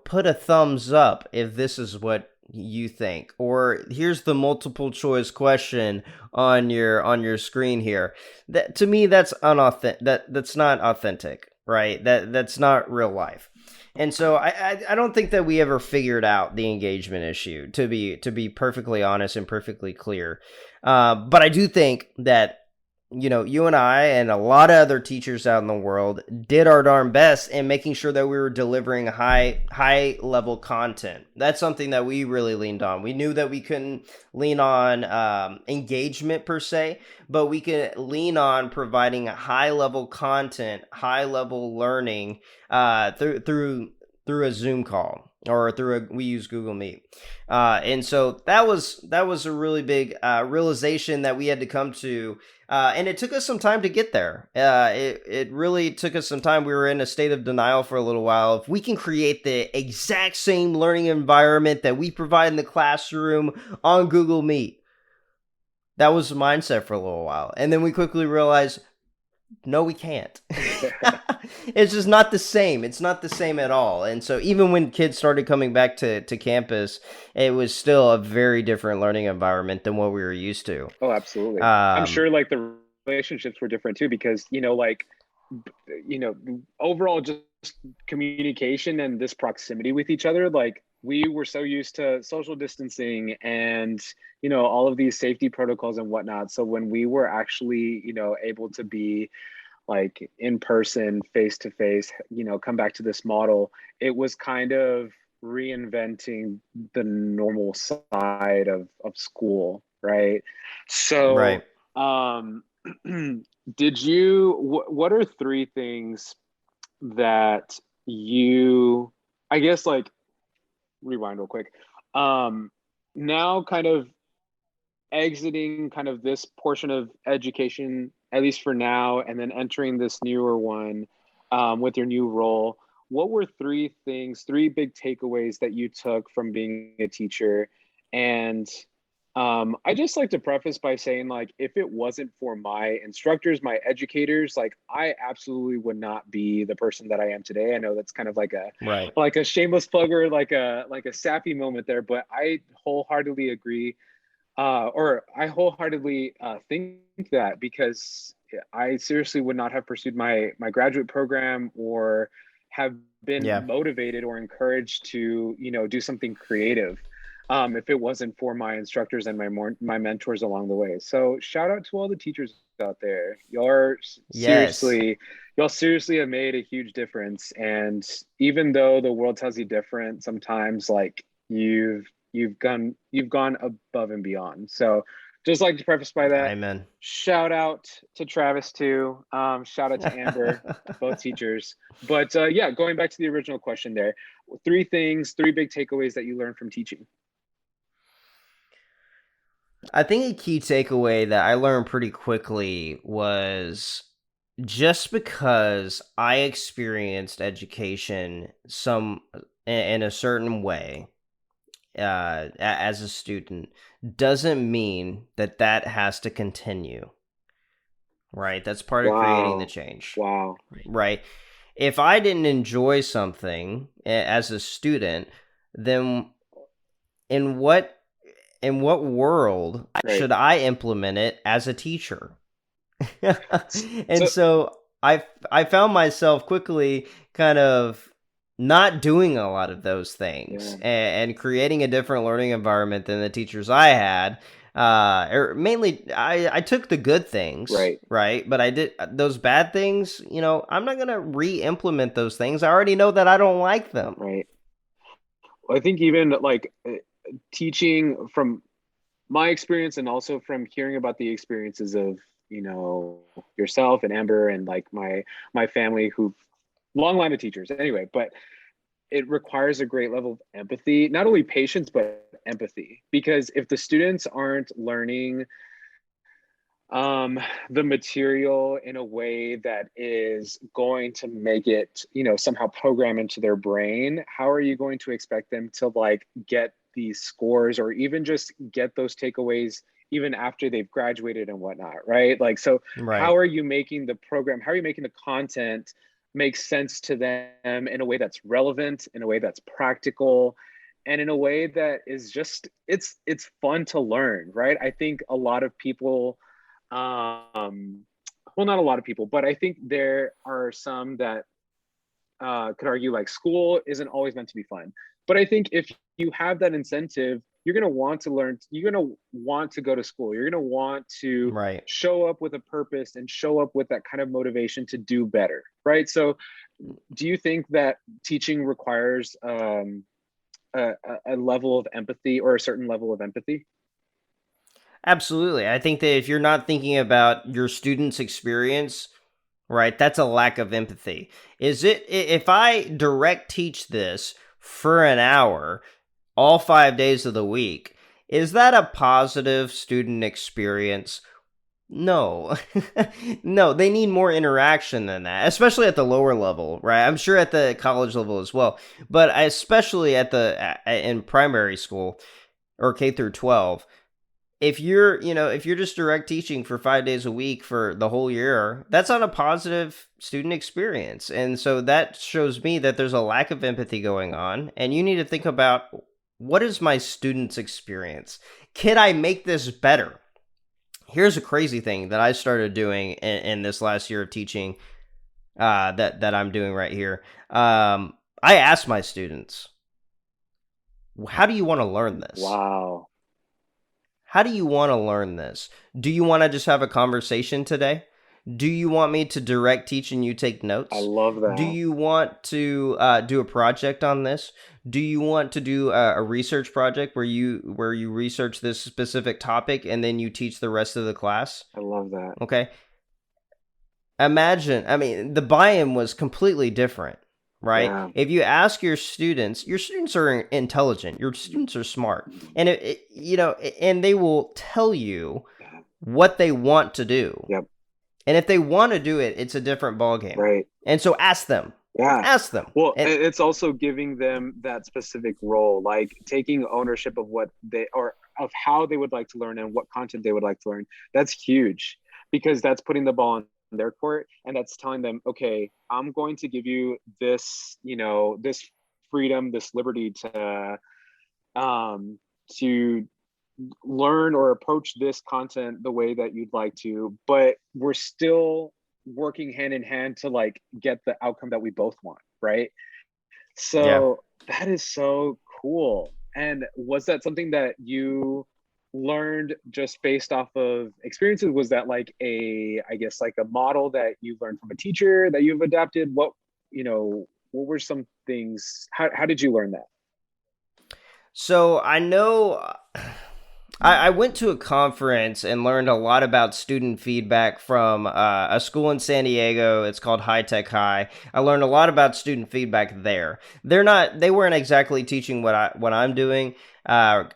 put a thumbs up if this is what you think, or here's the multiple choice question on your screen here. That, to me, that's unauthentic. That's not authentic, right? That's not real life. And so I don't think that we ever figured out the engagement issue, to be perfectly honest and perfectly clear. But I do think that you and I and a lot of other teachers out in the world did our darn best in making sure that we were delivering high level content. That's something that we really leaned on. We knew that we couldn't lean on engagement per se, but we could lean on providing high level content, high level learning through a Zoom call, or we use Google Meet. And so that was a really big realization that we had to come to. And it took us some time to get there. It really took us some time. We were in a state of denial for a little while. If we can create the exact same learning environment that we provide in the classroom on Google Meet, that was the mindset for a little while. And then we quickly realized, no, we can't. It's just not the same. It's not the same at all. And so even when kids started coming back to campus, it was still a very different learning environment than what we were used to. Oh, absolutely. I'm Um, sure like the relationships were different too, because you know, overall just communication and this proximity with each other, like we were so used to social distancing and all of these safety protocols and whatnot. So when we were actually able to be like in person, face to face, come back to this model, it was kind of reinventing the normal side of school, right? Right. So, did you, what are three things that you, I guess, like, rewind real quick. Um, Now kind of exiting kind of this portion of education, at least for now, and then entering this newer one with your new role. What were three things, three big takeaways that you took from being a teacher? And I just like to preface by saying, like, if it wasn't for my instructors, my educators, like, I absolutely would not be the person that I am today. I know that's kind of Right. like a shameless plugger, like a sappy moment there, but I wholeheartedly agree, or I wholeheartedly think that, because I seriously would not have pursued my graduate program or have been Yeah. motivated or encouraged to do something creative if it wasn't for my instructors and my mentors along the way. So shout out to all the teachers out there. Yes. Y'all seriously have made a huge difference. And even though the world tells you different, sometimes, like, you've gone above and beyond. So just like to preface by that, Amen. shout out to Travis too. Shout out to Amber, both teachers. But yeah, going back to the original question there, three things, three big takeaways that you learned from teaching. I think a key takeaway that I learned pretty quickly was just because I experienced education in a certain way as a student doesn't mean that that has to continue. Right? That's part of creating the Wow. change. Wow. Right? If I didn't enjoy something as a student, then in what in what world Right. should I implement it as a teacher? And So so I found myself quickly kind of not doing a lot of those things yeah, and creating a different learning environment than the teachers I had. Mainly, I took the good things, right. right? But I did those bad things. I'm not gonna re-implement those things. I already know that I don't like them. Right. I think even like teaching from my experience, and also from hearing about the experiences of yourself and Amber and like my family, who long line of teachers anyway, but it requires a great level of empathy, not only patience but empathy, because if the students aren't learning the material in a way that is going to make it somehow program into their brain, how are you going to expect them to, like, get these scores or even just get those takeaways even after they've graduated and whatnot, right? Like, so Right. how are you making the program, how are you making the content make sense to them in a way that's relevant, in a way that's practical, and in a way that is just, it's fun to learn, right? I think a lot of people, well, not a lot of people, but I think there are some that could argue, like, school isn't always meant to be fun. But I think if you have that incentive, you're going to want to learn, you're going to want to go to school, you're going to want to Right. show up with a purpose and show up with that kind of motivation to do better, right? So do you think that teaching requires a level of empathy, or a certain level of empathy? Absolutely. I think that if you're not thinking about your student's experience, right, that's a lack of empathy. If I direct teach this for an hour, all 5 days of the week, is that a positive student experience? No. No, they need more interaction than that, especially at the lower level, right? I'm sure at the college level as well, but especially in primary school or K through 12. If you're just direct teaching for 5 days a week for the whole year, that's not a positive student experience. And so that shows me that there's a lack of empathy going on. And you need to think about, what is my student's experience? Can I make this better? Here's a crazy thing that I started doing in this last year of teaching, that I'm doing right here. I asked my students, how do you want to learn this? Wow. How do you want to learn this? Do you want to just have a conversation today? Do you want me to direct teach and you take I notes? love Do that. you want to do a project on this? Do you want to do a research project where you research this specific topic and then you teach the rest of the class? I love that. Okay. Imagine, I mean, the buy-in was completely different, right? Yeah. If you ask your students are intelligent, your students are smart, and and they will tell you Yeah. what they want to do. Yep. And if they want to do it, it's a different ball game. Right. And so ask them. Yeah. Ask them. Well, And it's also giving them that specific role, like taking ownership of what they or of how they would like to learn and what content they would like to learn. That's huge because that's putting the ball in their court and that's telling them, okay, I'm going to give you this, this freedom, this liberty um to learn or approach this content the way that you'd like to, but we're still working hand in hand to like get the outcome that we both want, right? yeah. So that is so cool. And was that something that you learned just based off of experiences? Was that like I guess like a model that you learned from a teacher that you've adapted? What were some things? How did you learn that? So I know I went to a conference and learned a lot about student feedback from a school in San Diego. It's called High Tech High. I learned a lot about student feedback there. They weren't exactly teaching what I'm doing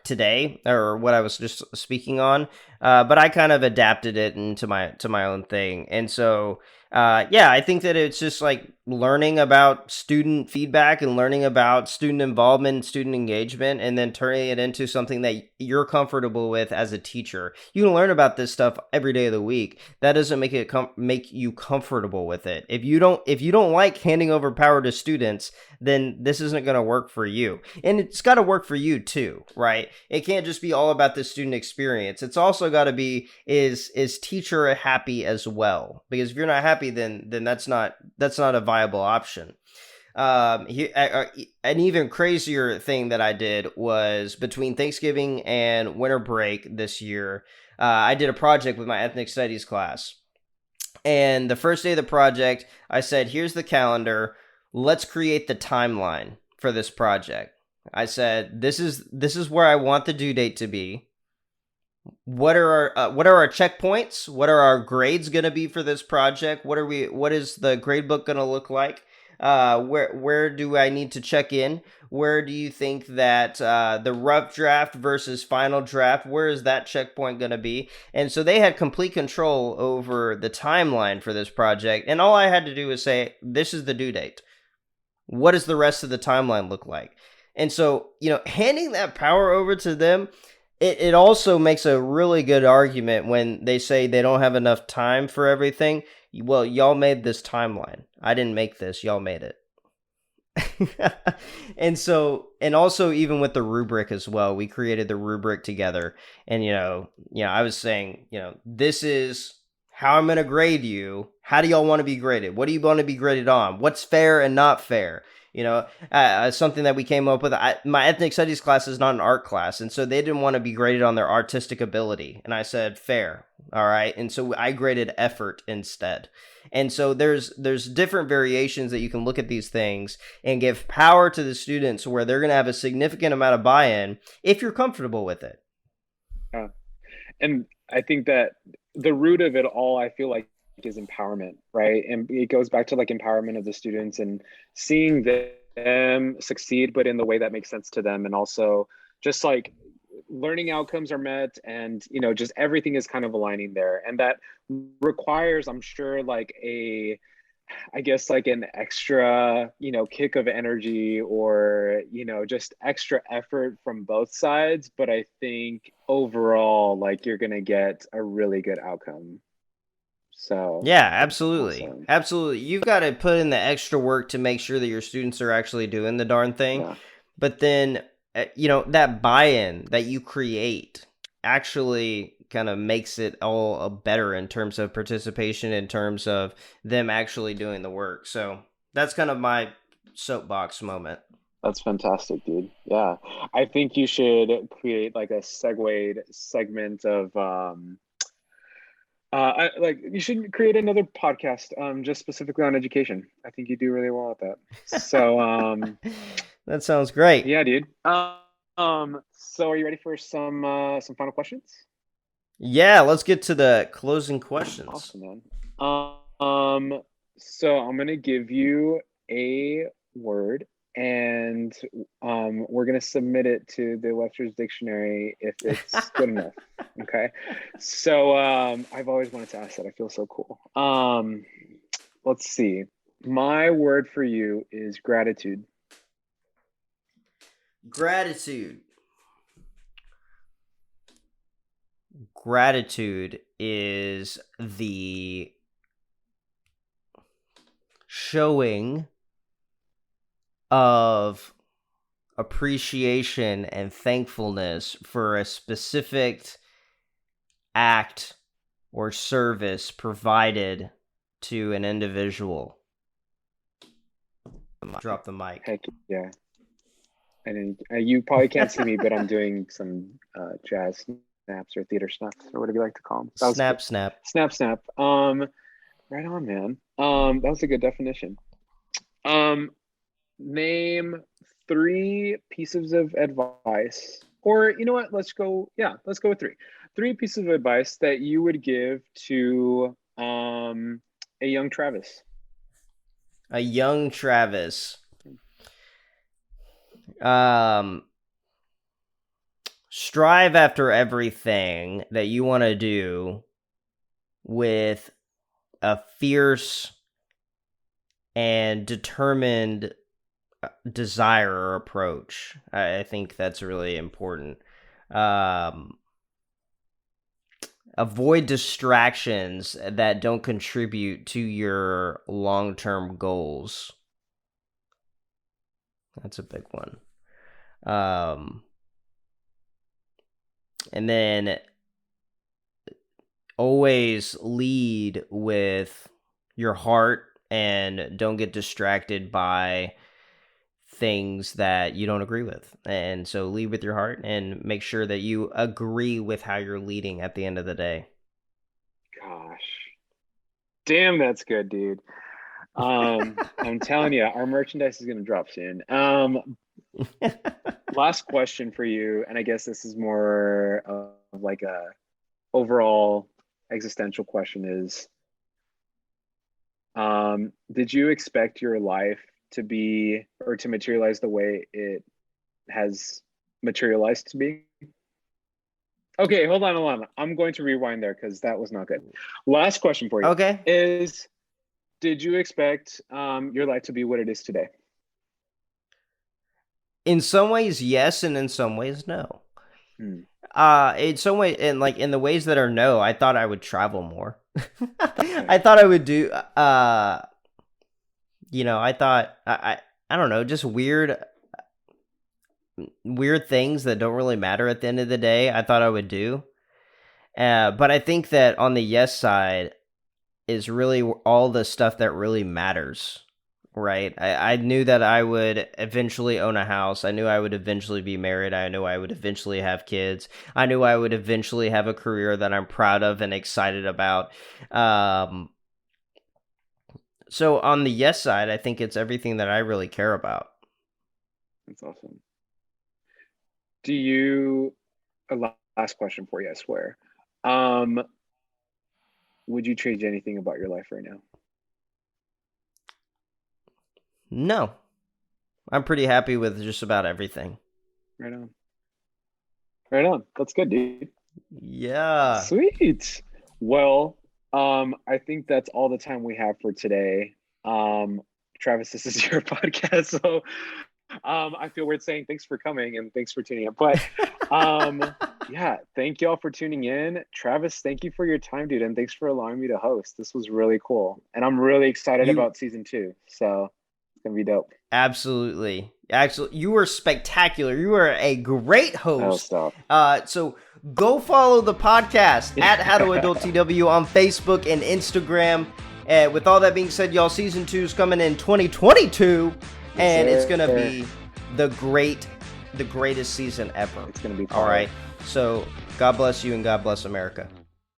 today or what I was just speaking on, but I kind of adapted it into my own thing. And so yeah, I think that it's just like learning about student feedback and learning about student involvement and student engagement and then turning it into something that you're comfortable with as a teacher. You can learn about this stuff every day of the week. That doesn't make it make you comfortable with it. If you don't like handing over power to students, then this isn't going to work for you. And it's got to work for you too, right? It can't just be all about the student experience. It's also got to be is teacher happy as well? Because if you're not happy, then that's not a viable option. An even crazier thing that I did was between Thanksgiving and winter break this year. I did a project with my ethnic studies class, and the first day of the project, I said, "Here's the calendar. Let's create the timeline for this project." I said, this is where I want the due date to be. What are our checkpoints? What are our grades going to be for this project? What is the grade book going to look like? Where do I need to check in? Where do you think that the rough draft versus final draft? Where is that checkpoint going to be? And so they had complete control over the timeline for this project, and all I had to do was say, "This is the due date. What does the rest of the timeline look like?" And so, handing that power over to them, it also makes a really good argument when they say they don't have enough time for everything. Well, y'all made this timeline. I didn't make this, y'all made it. And also even with the rubric as well, we created the rubric together. And I was saying, this is how I'm going to grade you. How do y'all want to be graded? What do you want to be graded on? What's fair and not fair? Something that we came up with. My ethnic studies class is not an art class, and so they didn't want to be graded on their artistic ability. And I said, fair, all right. And so I graded effort instead. And so there's different variations that you can look at these things and give power to the students where they're going to have a significant amount of buy-in if you're comfortable with it. Yeah. And I think that the root of it all, I feel like, is empowerment, right? And it goes back to like empowerment of the students and seeing them succeed, but in the way that makes sense to them. And also just like learning outcomes are met and, just everything is kind of aligning there. And that requires, I'm sure, like I guess like an extra, kick of energy or, just extra effort from both sides. But I think overall, like you're going to get a really good outcome. So Yeah, absolutely. awesome. Absolutely. You've got to put in the extra work to make sure that your students are actually doing the darn thing. Yeah, But then, that buy-in that you create actually kind of makes it all better in terms of participation, in terms of them actually doing the work. So that's kind of my soapbox moment. that's fantastic, dude. Yeah. I think you should create like a segued segment of You should create another podcast, just specifically on education. I think you do really well at that. So, That sounds great. yeah, dude. So are you ready for some final questions? Yeah, let's get to the closing questions. Awesome, man. So I'm gonna give you a word, and we're gonna submit it to the Webster's Dictionary if it's good enough. Okay. So I've always wanted to ask that. I feel so cool. Let's see. My word for you is gratitude. Gratitude. Gratitude is the showing of appreciation and thankfulness for a specific act or service provided to an individual. Drop the mic. Heck yeah. And you probably can't see me, but I'm doing some jazz snaps or theater snaps, or whatever you like to call them. Snap. Snap. Right on, man. That was a good definition. Name 3 pieces of advice, or you know what? Let's go with 3. 3 pieces of advice that you would give to a young Travis. A young Travis. Strive after everything that you want to do with a fierce and determined desire or approach. I think that's really important. Avoid distractions that don't contribute to your long-term goals. That's a big one. And then always lead with your heart and don't get distracted by things that you don't agree with. And so lead with your heart and make sure that you agree with how you're leading at the end of the day. Gosh. Damn, that's good, dude. I'm telling you, our merchandise is going to drop soon. Last question for you, and I guess this is more of like a overall existential question is, did you expect your life to be or to materialize the way it has materialized to be? Okay, hold on. I'm going to rewind there because that was not good. Last question for you. Okay. Is, did you expect your life to be what it is today? In some ways, yes, and in some ways, no. In some way, and like in the ways that are no, I thought I would travel more. I thought I would do. I thought I don't know, just weird things that don't really matter at the end of the day. I thought I would do, but I think that on the yes side is really all the stuff that really matters. Right. I knew that I would eventually own a house. I knew I would eventually be married. I knew I would eventually have kids. I knew I would eventually have a career that I'm proud of and excited about. So on the yes side, I think it's everything that I really care about. That's awesome. Do you, a last question for you, I swear. Would you change anything about your life right now? No. I'm pretty happy with just about everything. Right on. Right on. That's good, dude. Yeah. Sweet. Well, I think that's all the time we have for today. Travis, this is your podcast, so I feel weird saying thanks for coming and thanks for tuning in. But yeah, thank you all for tuning in. Travis, thank you for your time, dude, and thanks for allowing me to host. This was really cool. And I'm really excited about season 2. So it's gonna be dope. Absolutely. You were spectacular. You were a great host. Oh, stop. So go follow the podcast at How to Adult TW on Facebook and Instagram. With all that being said, y'all, season 2 is coming in 2022, and it's gonna be the greatest season ever. It's gonna be all right. So God bless you and God bless America.